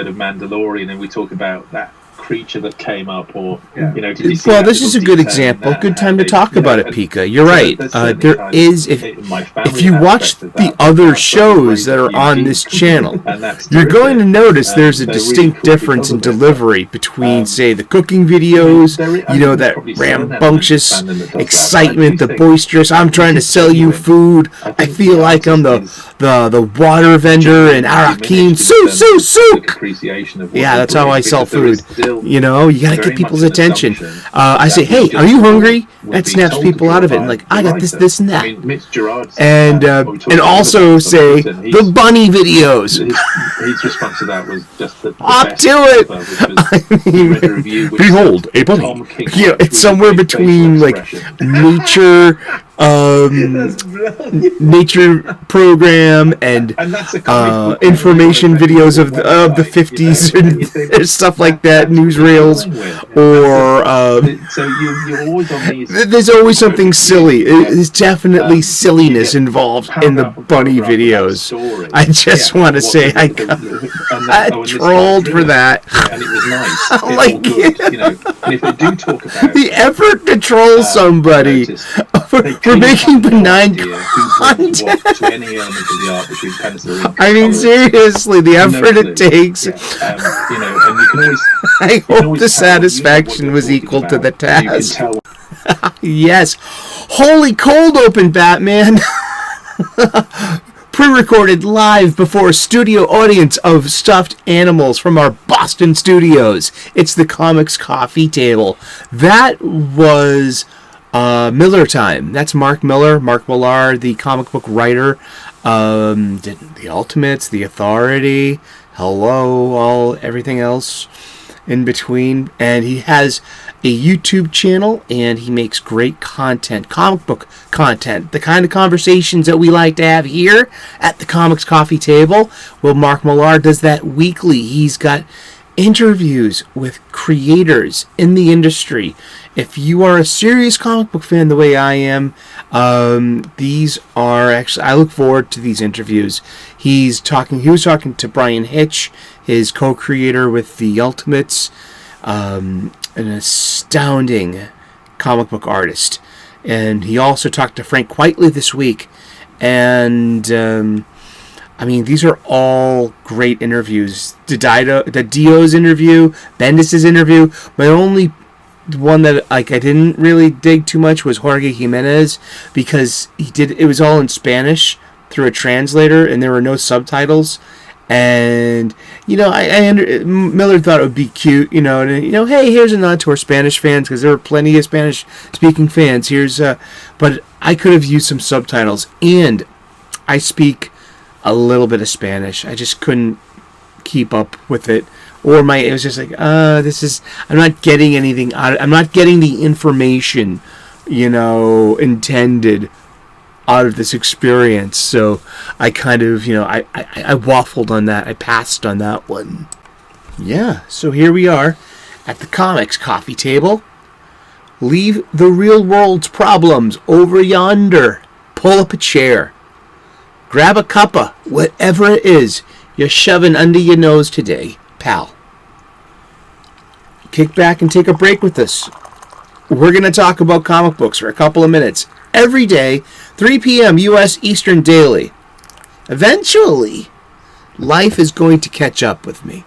of Mandalorian and we talk about that creature that came up, or did you see this is a good example. Good time to talk about it, Pika. You're right. There is, if you watch the other shows that are on this channel, you're going to notice there's a distinct difference in delivery between, say, the cooking videos, that rambunctious excitement, the boisterous, I'm trying to sell you food, I feel like I'm the water vendor in Arakim, souk. Yeah, that's how I sell food. You gotta get people's attention. I say, hey, are you hungry? That snaps people out of it. And like, I got this, and that. And also say, the bunny videos. His response to that was just the up to it. Behold, a bunny. It's somewhere between like nature program and information videos of the 50s and stuff like that, newsreels, or there's always something silly. There's definitely silliness involved in the bunny videos. I just want to say I got trolled for that. And it was nice. And if they do talk about the effort to troll somebody for making benign content. I mean, seriously, the effort it takes. And you can always. I hope the satisfaction was equal to the task. Yes. Holy cold open, Batman. Pre-recorded live before a studio audience of stuffed animals from our Boston studios. It's the Comics Coffee Table. That was Miller time. That's Mark Millar, the comic book writer. The Ultimates, The Authority, everything else in between. And he has a YouTube channel, and he makes great content, comic book content, the kind of conversations that we like to have here at the Comics Coffee Table. Well, Mark Millar does that weekly. He's got interviews with creators in the industry. If you are a serious comic book fan the way I am, these are actually, I look forward to these interviews. He was talking to Brian Hitch, his co-creator with the Ultimates, an astounding comic book artist. And he also talked to Frank Quitely this week. And these are all great interviews. The Dio's interview, Bendis' interview. My only one that I didn't really dig too much was Jorge Jimenez, because it was all in Spanish through a translator, and there were no subtitles. And Miller thought it would be cute, hey, here's a nod to our Spanish fans, because there were plenty of Spanish speaking fans. But I could have used some subtitles, and I speak a little bit of Spanish. I just couldn't keep up with it. Or it was just like, I'm not getting anything out of it. I'm not getting the information, intended out of this experience. So I kind of, I waffled on that. I passed on that one. Yeah, so here we are at the Comics Coffee Table. Leave the real world's problems over yonder. Pull up a chair. Grab a cuppa, whatever it is you're shoving under your nose today, pal. Kick back and take a break with us. We're going to talk about comic books for a couple of minutes. Every day, 3 p.m. U.S. Eastern Daily. Eventually, life is going to catch up with me.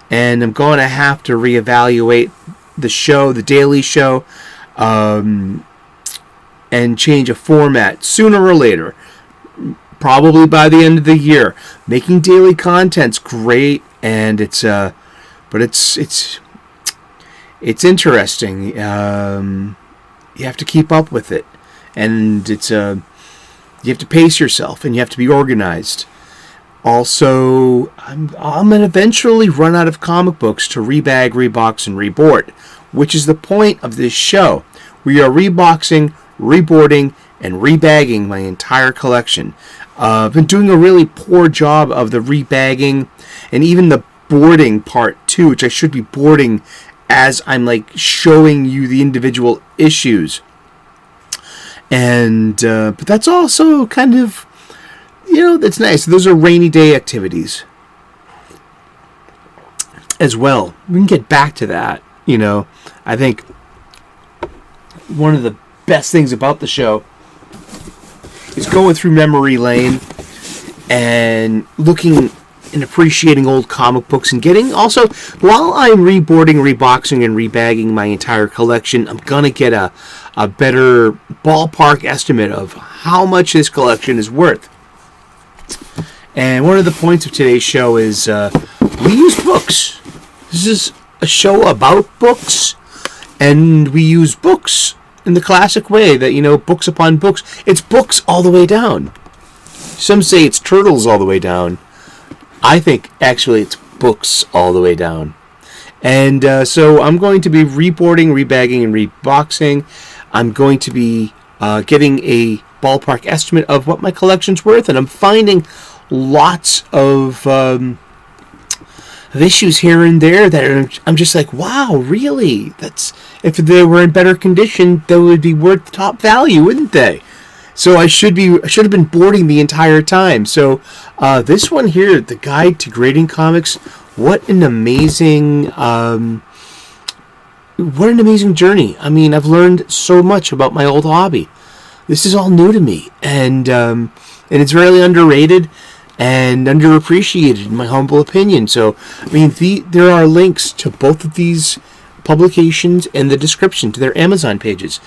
And I'm going to have to reevaluate the show, the daily show, and change a format sooner or later. Probably by the end of the year. Making daily content's great, and it's interesting. You have to keep up with it, and you have to pace yourself, and you have to be organized. Also, I'm gonna eventually run out of comic books to rebag, rebox, and reboard, which is the point of this show. We are reboxing, reboarding, and rebagging my entire collection. I've been doing a really poor job of the rebagging and even the boarding part too, which I should be boarding as I'm showing you the individual issues. And but that's also kind of, that's nice. Those are rainy day activities. as well. We can get back to that. I think one of the best things about the show is going through memory lane and looking and appreciating old comic books, and getting also, while I'm reboarding, reboxing, and rebagging my entire collection, I'm gonna get a better ballpark estimate of how much this collection is worth. And one of the points of today's show is we use books. This is a show about books, and we use books in the classic way that, books upon books. It's books all the way down. Some say it's turtles all the way down. I think, actually, it's books all the way down. And so I'm going to be reboarding, rebagging, and reboxing. I'm going to be getting a ballpark estimate of what my collection's worth, and I'm finding lots of issues here and there that I'm just like, wow, really? If they were in better condition, they would be worth top value, wouldn't they? So I should have been boarding the entire time. So this one here, the Guide to Grading Comics, what an amazing journey. I mean, I've learned so much about my old hobby. This is all new to me, and it's really underrated and underappreciated, in my humble opinion. So, I mean, there are links to both of these publications in the description to their Amazon pages.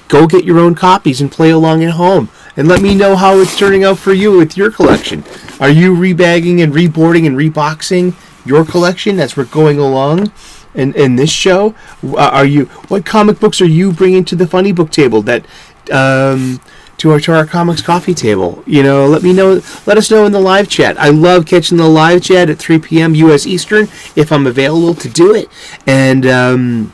Go get your own copies and play along at home, and let me know how it's turning out for you with your collection. Are you rebagging and reboarding and reboxing your collection as we're going along in this show? What comic books are you bringing to the funny book table, that to our comics coffee table? Let me know. Let us know in the live chat. I love catching the live chat at 3 p.m. U.S. Eastern if I'm available to do it. And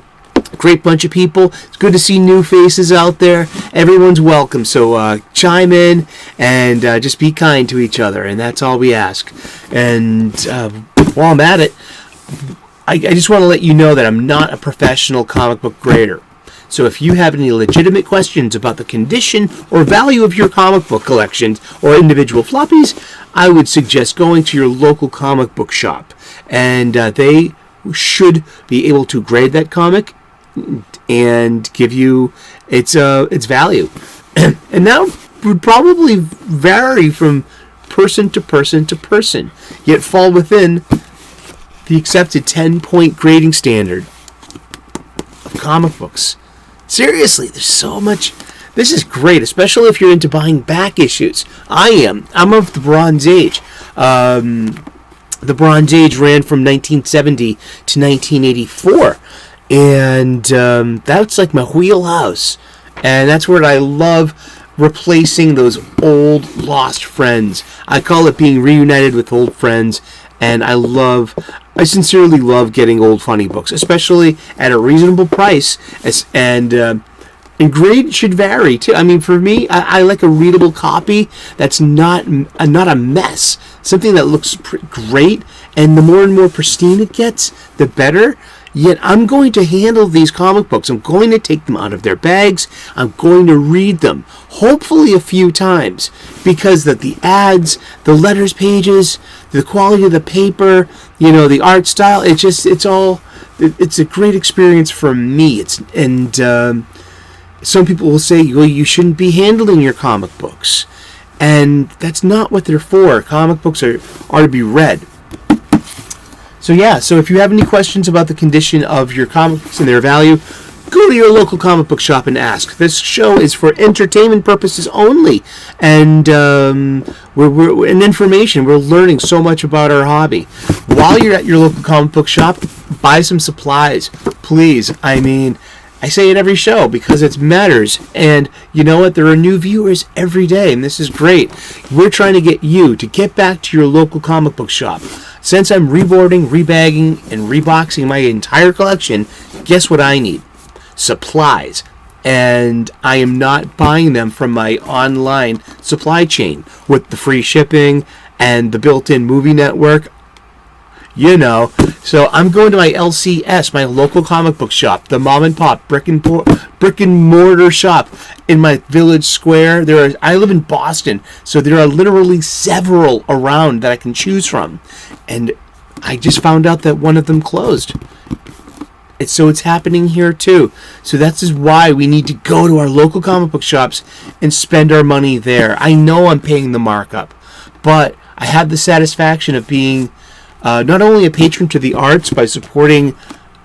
great bunch of people. It's good to see new faces out there. Everyone's welcome. So chime in and just be kind to each other, and that's all we ask. And while I'm at it, I just want to let you know that I'm not a professional comic book grader. So if you have any legitimate questions about the condition or value of your comic book collections or individual floppies, I would suggest going to your local comic book shop, and they should be able to grade that comic and give you its value. And that would probably vary from person to person to person, yet fall within the accepted 10-point grading standard of comic books. Seriously, there's so much. This is great, especially if you're into buying back issues. I'm of the Bronze Age. The Bronze Age ran from 1970 to 1984. And that's like my wheelhouse. And that's where I love replacing those old lost friends. I call it being reunited with old friends. And I sincerely love getting old funny books, especially at a reasonable price. And grade should vary too. I mean, for me, I like a readable copy that's not a mess. Something that looks great, and the more and more pristine it gets, the better. Yet I'm going to handle these comic books. I'm going to take them out of their bags. I'm going to read them, hopefully a few times, because the ads, the letters pages, the quality of the paper, the art style, it's a great experience for me. Some people will say, well, you shouldn't be handling your comic books. And that's not what they're for. Comic books are to be read. So if you have any questions about the condition of your comic books and their value, go to your local comic book shop and ask. This show is for entertainment purposes only, and we're in information. We're learning so much about our hobby. While you're at your local comic book shop, buy some supplies, please. I mean, I say it every show because it matters. And you know what? There are new viewers every day, and this is great. We're trying to get you to get back to your local comic book shop. Since I'm reboarding, rebagging, and reboxing my entire collection, guess what I need? Supplies. And I am not buying them from my online supply chain with the free shipping and the built-in movie network. So I'm going to my LCS, my local comic book shop, the mom and pop brick and mortar shop in my village square. I live in Boston, so there are literally several around that I can choose from, and I just found out that one of them closed. So it's happening here too. So that's just why we need to go to our local comic book shops and spend our money there. I know I'm paying the markup, but I have the satisfaction of being not only a patron to the arts by supporting,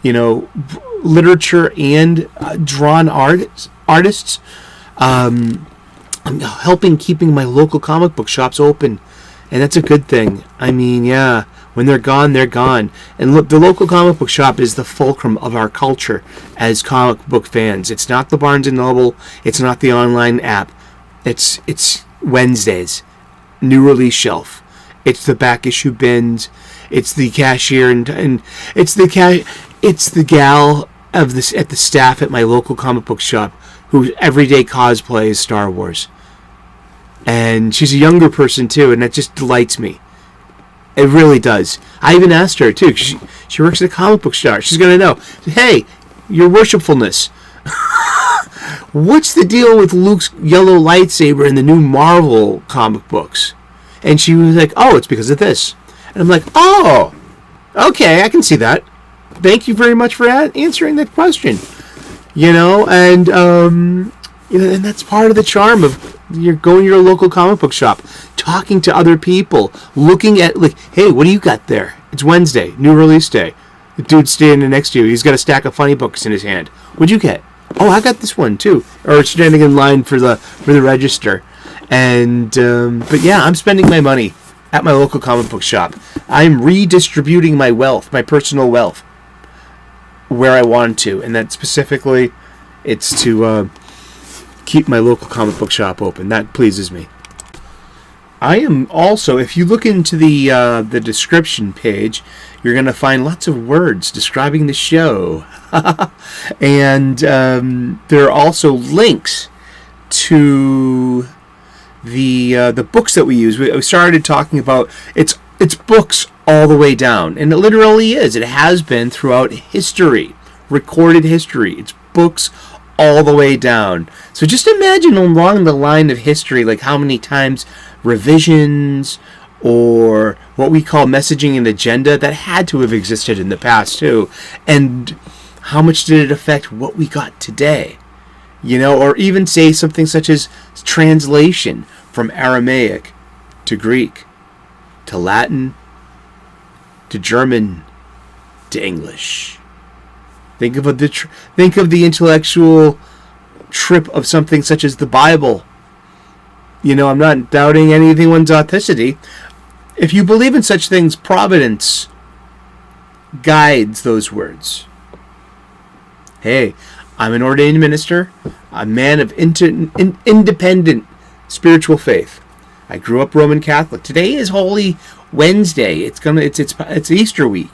literature and drawn artists. I'm helping keeping my local comic book shops open, and that's a good thing. I mean, yeah. When they're gone, they're gone. And look, the local comic book shop is the fulcrum of our culture as comic book fans. It's not the Barnes & Noble. It's not the online app. It's Wednesdays, new release shelf. It's the back issue bins. It's the cashier and it's the gal of this at the staff at my local comic book shop whose everyday cosplay is Star Wars. And she's a younger person too, and that just delights me. It really does. I even asked her, too, 'cause she works at a comic book store. She's going to know, hey, your worshipfulness, what's the deal with Luke's yellow lightsaber in the new Marvel comic books? And she was like, oh, it's because of this. And I'm like, oh, okay, I can see that. Thank you very much for answering that question. And that's part of the charm of you're going to your local comic book shop, talking to other people, looking at, like, hey, what do you got there? It's Wednesday, new release day. The dude's standing next to you. He's got a stack of Funnybooks in his hand. What'd you get? Oh, I got this one too. Or standing in line for the register. And but yeah, I'm spending my money at my local comic book shop. I'm redistributing my wealth, my personal wealth, where I want to, and that specifically, it's to keep my local comic book shop open. That pleases me. I am also, if you look into the description page, you're going to find lots of words describing the show. And there are also links to the books that we use. We started talking about it's books all the way down, and it literally is. It has been throughout history, recorded history. It's books all the way down. So just imagine along the line of history, like how many times revisions or what we call messaging and agenda that had to have existed in the past too, and how much did it affect what we got today? Or even say something such as translation from Aramaic to Greek to Latin to German to English. Think of the intellectual trip of something such as the Bible. I'm not doubting anyone's authenticity. If you believe in such things, providence guides those words. Hey, I'm an ordained minister, a man of independent spiritual faith. I grew up Roman Catholic. Today is Holy Wednesday. It's Easter week.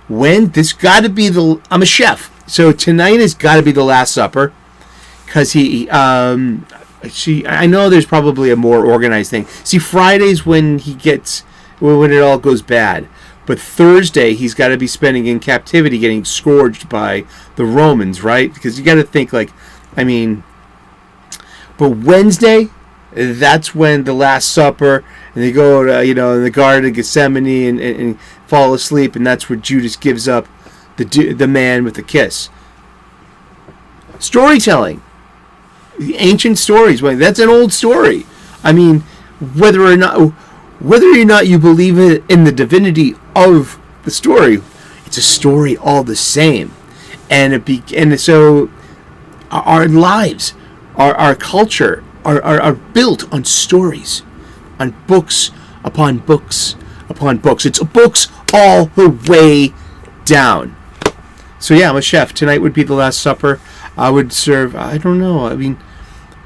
I'm a chef, so tonight has got to be the Last Supper, because I know there's probably a more organized thing. See, Friday's when it all goes bad, but Thursday he's got to be spending in captivity, getting scourged by the Romans, right? Because you got to think but Wednesday, that's when the Last Supper, and they go to, in the Garden of Gethsemane and fall asleep, and that's where Judas gives up the man with the kiss. Storytelling. The ancient stories. That's an old story. I mean, whether or not you believe in the divinity of the story, it's a story all the same. And so our lives, our culture are built on stories, on books upon books upon books. It's books all the way down. So yeah, I'm a chef. Tonight would be the Last Supper. I would serve, I don't know, I mean,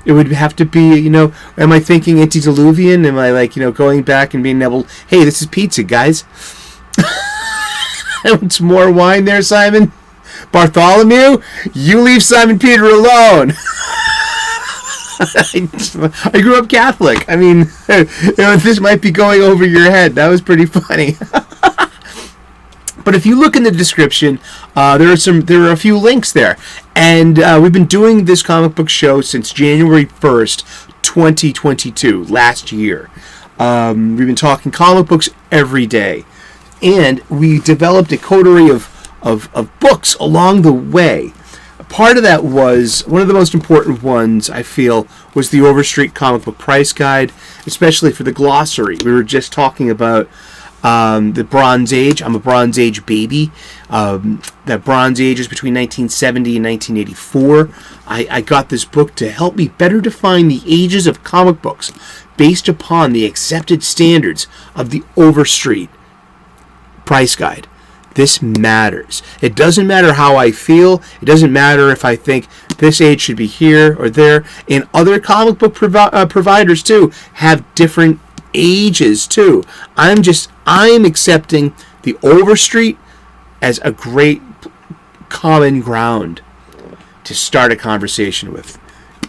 it would have to be, am I thinking antediluvian? Am I going back and being able, hey, this is pizza, guys. It's more wine there, Simon. Bartholomew, you leave Simon Peter alone. I grew up Catholic. I mean, this might be going over your head. That was pretty funny. But if you look in the description, there are a few links there. And we've been doing this comic book show since January 1st, 2022, last year. We've been talking comic books every day. And we developed a coterie of books along the way. Part of that was, one of the most important ones, I feel, was the Overstreet Comic Book Price Guide, especially for the glossary. We were just talking about the Bronze Age. I'm a Bronze Age baby. That Bronze Age is between 1970 and 1984. I got this book to help me better define the ages of comic books based upon the accepted standards of the Overstreet Price Guide. This matters. It doesn't matter how I feel. It doesn't matter if I think this age should be here or there. And other comic book providers too have different ages too. I'm accepting the Overstreet as a great common ground to start a conversation with.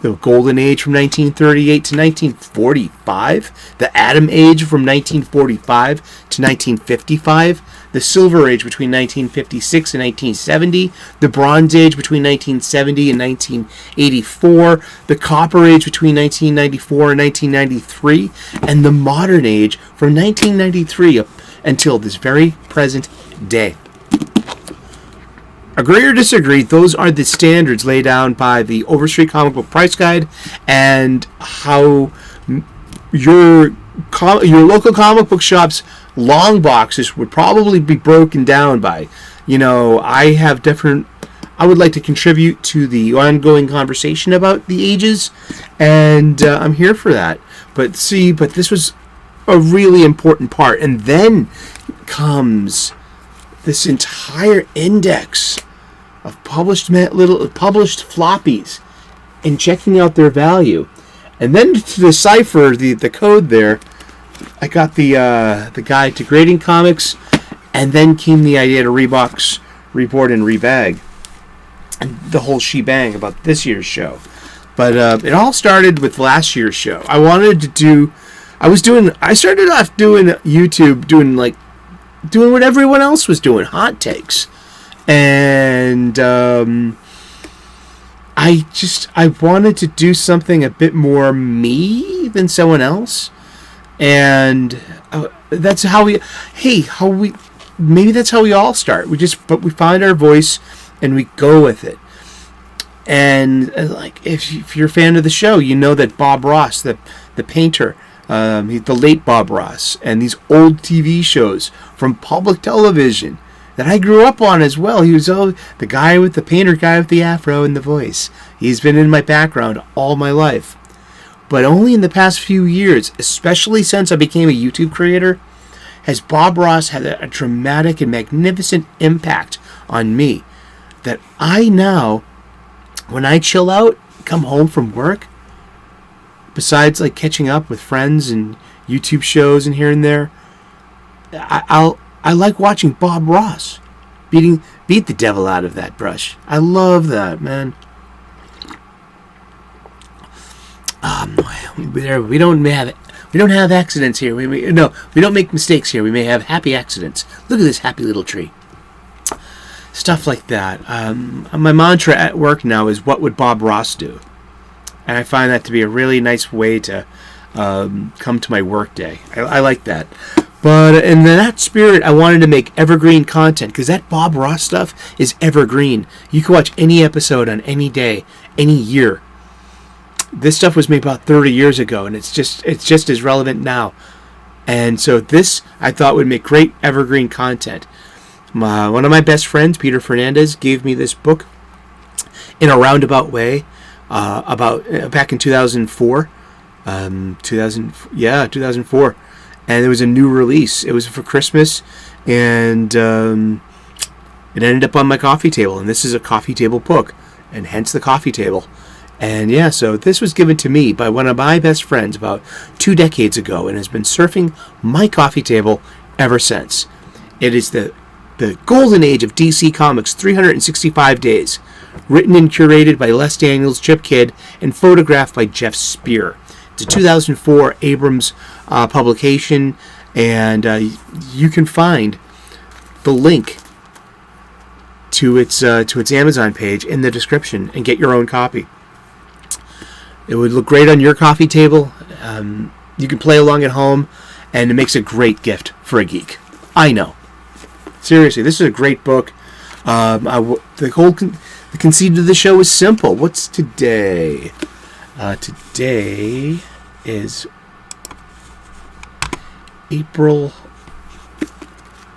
The Golden Age from 1938 to 1945, the Atom Age from 1945 to 1955, the Silver Age between 1956 and 1970, the Bronze Age between 1970 and 1984, the Copper Age between 1994 and 1993, and the Modern Age from 1993 up until this very present day. Agree or disagree, those are the standards laid down by the Overstreet Comic Book Price Guide, and how your local comic book shop's long boxes would probably be broken down by. I would like to contribute to the ongoing conversation about the ages, and I'm here for that. But this was a really important part. And then comes this entire index of published floppies and checking out their value. And then to decipher the code there, I got the guide to grading comics, and then came the idea to rebox, reboard, and rebag, and the whole shebang about this year's show. But it all started with last year's show. I started off doing YouTube, doing what everyone else was doing, hot takes. And I wanted to do something a bit more me than someone else. And that's maybe that's how we all start. We find our voice and we go with it. And if you're a fan of the show, you know that Bob Ross, the painter, the late Bob Ross, and these old TV shows from public television that I grew up on as well. He was the painter guy with the afro and the voice. He's been in my background all my life. But only in the past few years, especially since I became a YouTube creator, has Bob Ross had a dramatic and magnificent impact on me that I now, when I chill out, come home from work, besides catching up with friends and YouTube shows and here and there, I like watching Bob Ross beat the devil out of that brush. I love that, man. We don't have accidents here. We don't make mistakes here. We may have happy accidents. Look at this happy little tree. Stuff like that. My mantra at work now is, what would Bob Ross do? And I find that to be a really nice way to come to my work day. I like that. But in that spirit, I wanted to make evergreen content, because that Bob Ross stuff is evergreen. You can watch any episode on any day, any year. This stuff was made about 30 years ago, and it's just as relevant now. And so this, I thought, would make great evergreen content. One of my best friends, Peter Fernandez, gave me this book in a roundabout way back in 2004. 2004. And there was a new release. It was for Christmas, and it ended up on my coffee table. And this is a coffee table book, and hence the coffee table. And yeah, so this was given to me by one of my best friends about 2 decades ago, and has been surfing my coffee table ever since. It is the golden age of DC Comics, 365 days, written and curated by Les Daniels, Chip Kidd, and photographed by Jeff Spear. It's a 2004 Abrams publication, and you can find the link to its Amazon page in the description and get your own copy. It would look great on your coffee table. You can play along at home, and it makes a great gift for a geek. I know. Seriously, this is a great book. The conceit of the show is simple. What's today? Today is April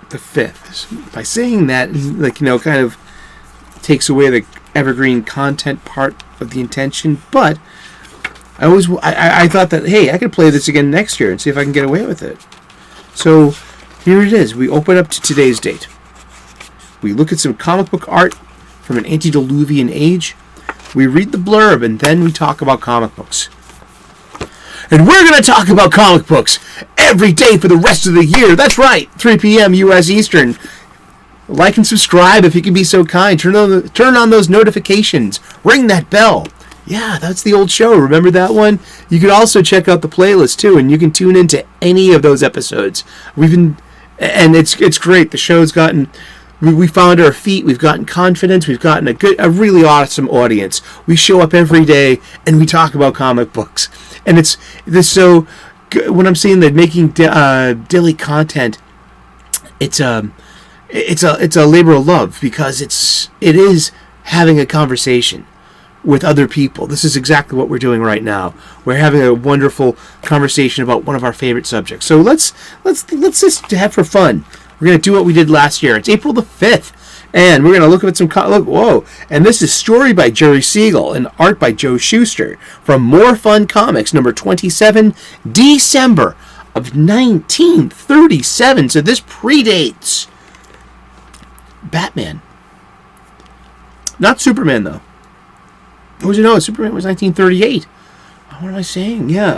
the 5th. By saying that, kind of takes away the evergreen content part of the intention, but I thought that, hey, I could play this again next year and see if I can get away with it. So here it is. We open up to today's date. We look at some comic book art from an antediluvian age. We read the blurb, and then we talk about comic books. And we're going to talk about comic books every day for the rest of the year. That's right, 3 p.m. U.S. Eastern. Like and subscribe if you can be so kind. Turn on those notifications. Ring that bell. Yeah, that's the old show. Remember that one? You can also check out the playlist too, and you can tune into any of those episodes. And it's great. The show's gotten. We found our feet. We've gotten confidence. We've gotten a really awesome audience. We show up every day and we talk about comic books. And it's so. When I'm saying that making daily content, it's a labor of love, because it is having a conversation with other people. This is exactly what we're doing right now. We're having a wonderful conversation about one of our favorite subjects. So let's just have for fun. We're going to do what we did last year. It's April the 5th, and we're going to look at some... Whoa! And this is story by Jerry Siegel and art by Joe Shuster from More Fun Comics, number 27, December of 1937. So this predates Batman. Not Superman, though. No, Superman was 1938. What am I saying? Yeah,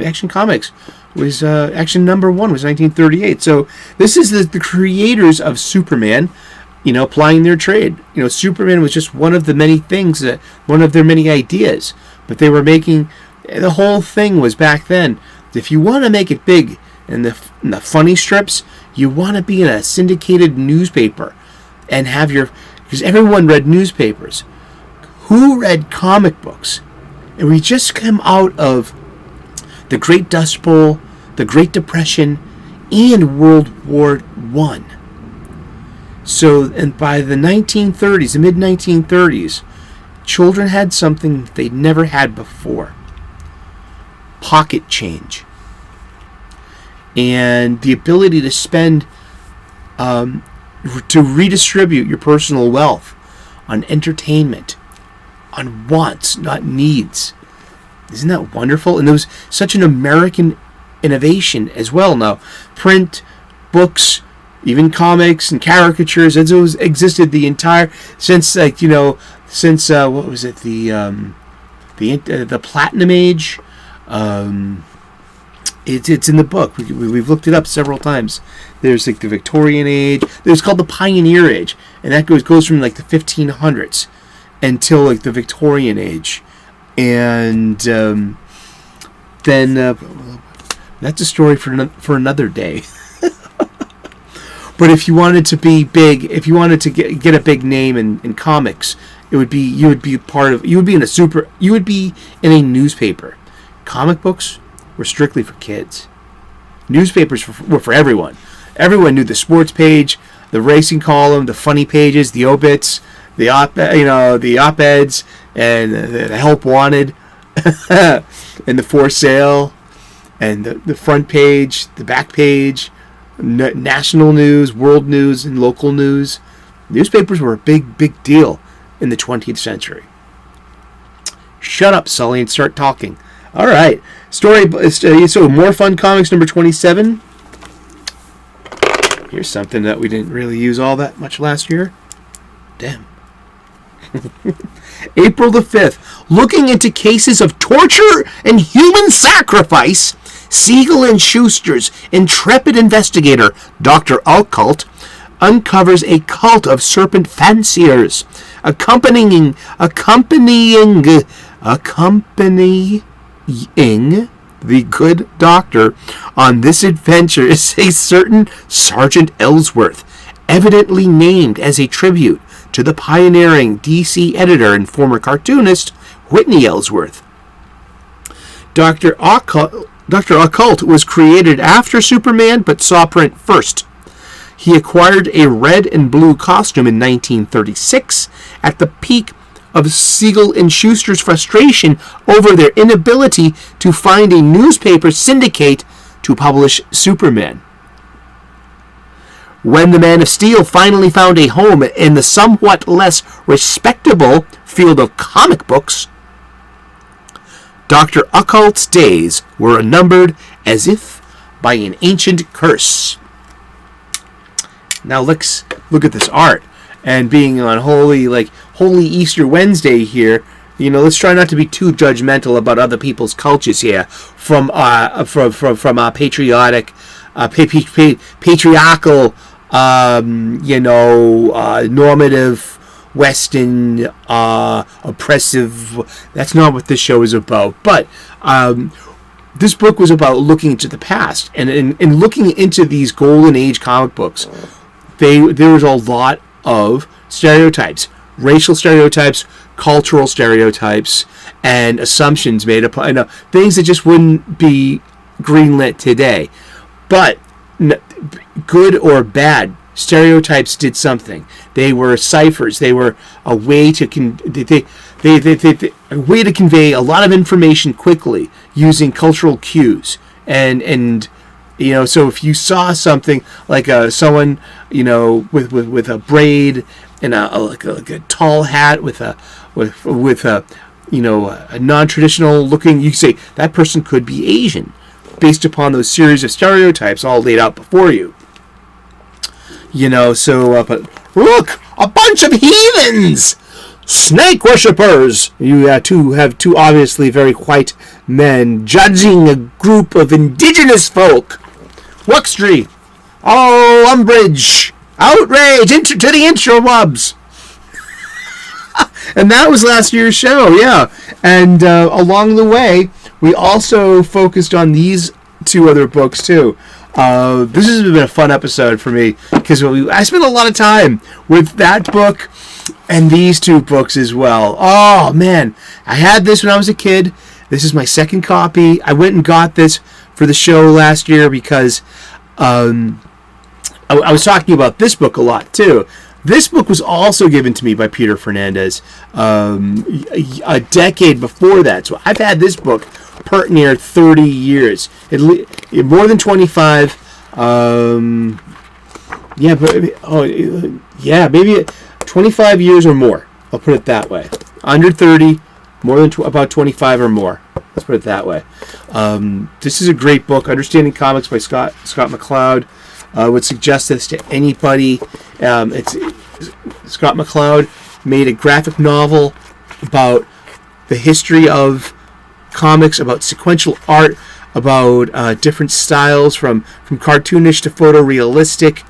Action Comics was Action number 1 was 1938. So this is the creators of Superman, applying their trade. Superman was just one of the many things, one of their many ideas. But they were making, the whole thing was back then, if you want to make it big in the funny strips, you want to be in a syndicated newspaper and have because everyone read newspapers. Who read comic books? And we just come out of the Great Dust Bowl, the Great Depression, and World War I. So, and by the 1930s, the mid-1930s, children had something they'd never had before. Pocket change. And the ability to spend, to redistribute your personal wealth on entertainment, on wants, not needs. Isn't that wonderful? And there was such an American innovation as well. Now, print, books, even comics and caricatures, as those existed the entire since what was it, the Platinum Age. It's in the book. We've looked it up several times. There's the Victorian Age. There's called the Pioneer Age, and that goes from the 1500s until the Victorian Age, and then that's a story for another day. But if you wanted to be big, if you wanted to get a big name in comics, you would be in a newspaper. Comic books were strictly for kids. Newspapers were for everyone. Everyone knew the sports page, the racing column, the funny pages, the obits, the op-eds, and the help wanted, and the for sale, and the front page, the back page, national news, world news, and local news. Newspapers were a big deal in the 20th century. Shut up, Sully, and start talking. All right, so More Fun Comics number 27. Here's something that we didn't really use all that much last year. Damn. April the 5th. Looking into cases of torture and human sacrifice, Siegel and Schuster's intrepid investigator, Dr. Occult, uncovers a cult of serpent fanciers. Accompanying the good doctor on this adventure is a certain Sergeant Ellsworth, evidently named as a tribute to the pioneering DC editor and former cartoonist Whitney Ellsworth. Dr. Occult was created after Superman, but saw print first. He acquired a red and blue costume in 1936 at the peak of Siegel and Schuster's frustration over their inability to find a newspaper syndicate to publish Superman. When the Man of Steel finally found a home in the somewhat less respectable field of comic books, Dr. Occult's days were numbered as if by an ancient curse. Now let's look at this art. And being on Holy Easter Wednesday here, let's try not to be too judgmental about other people's cultures here. From patriotic, patriarchal, normative, Western, oppressive. That's not what this show is about. But this book was about looking into the past and looking into these golden age comic books. There was a lot of stereotypes, racial stereotypes, cultural stereotypes, and assumptions made upon things that just wouldn't be greenlit today. But good or bad, stereotypes did something. They were ciphers. They were a way to convey a lot of information quickly using cultural cues. And so if you saw something like someone with a braid and a tall hat with a non-traditional looking, you say that person could be Asian, based upon those series of stereotypes all laid out before you. But look, a bunch of heathens, snake worshippers. You have two obviously very white men judging a group of indigenous folk. Wuxtree, oh, umbrage, outrage, to the interwebs. And that was last year's show, yeah. And along the way, we also focused on these two other books, too. This has been a fun episode for me, because I spent a lot of time with that book and these two books as well. Oh, man. I had this when I was a kid. This is my second copy. I went and got this for the show last year because I was talking about this book a lot too. This book was also given to me by Peter Fernandez a decade before that. So I've had this book near 30 years, more than 25. Maybe 25 years or more. I'll put it that way. Under 30, more than about 25 or more. Let's put it that way. This is a great book, Understanding Comics by Scott McCloud. Would suggest this to anybody. Scott McCloud made a graphic novel about the history of comics, about sequential art, about different styles from cartoonish to photorealistic.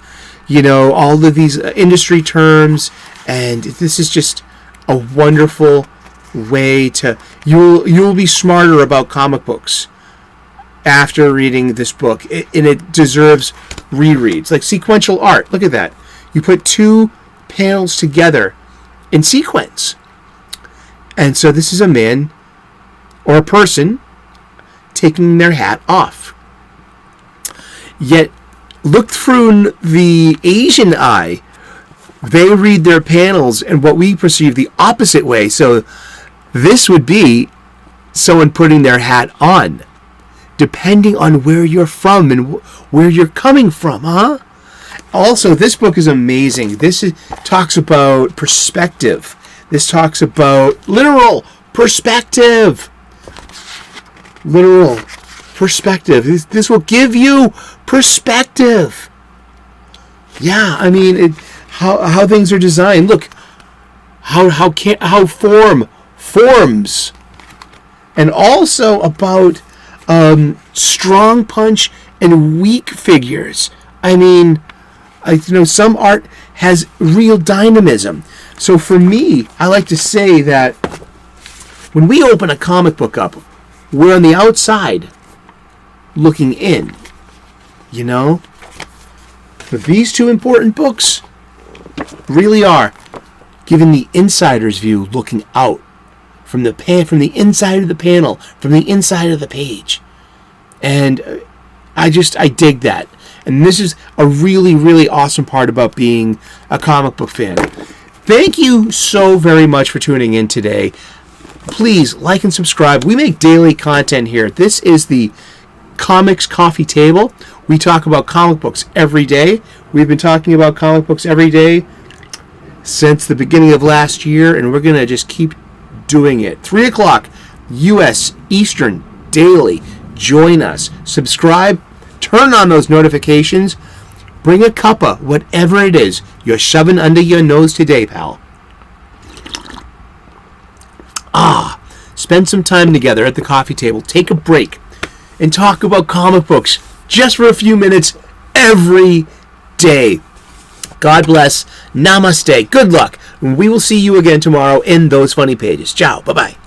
All of these industry terms, and this is just a wonderful way to you'll be smarter about comic books after reading this book, and it deserves rereads. Like sequential art, look at that. You put two panels together in sequence, and so this is a man or a person taking their hat off. Yet look through the Asian eye, they read their panels and what we perceive the opposite way. So this would be someone putting their hat on, depending on where you're from and where you're coming from, huh? Also, this book is amazing. Talks about perspective. This talks about literal perspective. Literal perspective. This will give you perspective. Yeah, I mean, how things are designed. Look, how forms, and also about strong punch and weak figures. I mean, some art has real dynamism. So for me, I like to say that when we open a comic book up, we're on the outside looking in, But these two important books really are giving the insider's view, looking out from the inside of the panel, from the inside of the page. And I dig that. And this is a really, really awesome part about being a comic book fan. Thank you so very much for tuning in today. Please like and subscribe. We make daily content here. This is the Comics Coffee Table. We talk about comic books every day. We've been talking about comic books every day since the beginning of last year, and we're going to just keep doing it. 3 o'clock U.S. Eastern daily. Join us. Subscribe. Turn on those notifications. Bring a cuppa, whatever it is you're shoving under your nose today, pal. Spend some time together at the coffee table. Take a break and talk about comic books just for a few minutes every day. God bless. Namaste. Good luck. We will see you again tomorrow in those funny pages. Ciao. Bye-bye.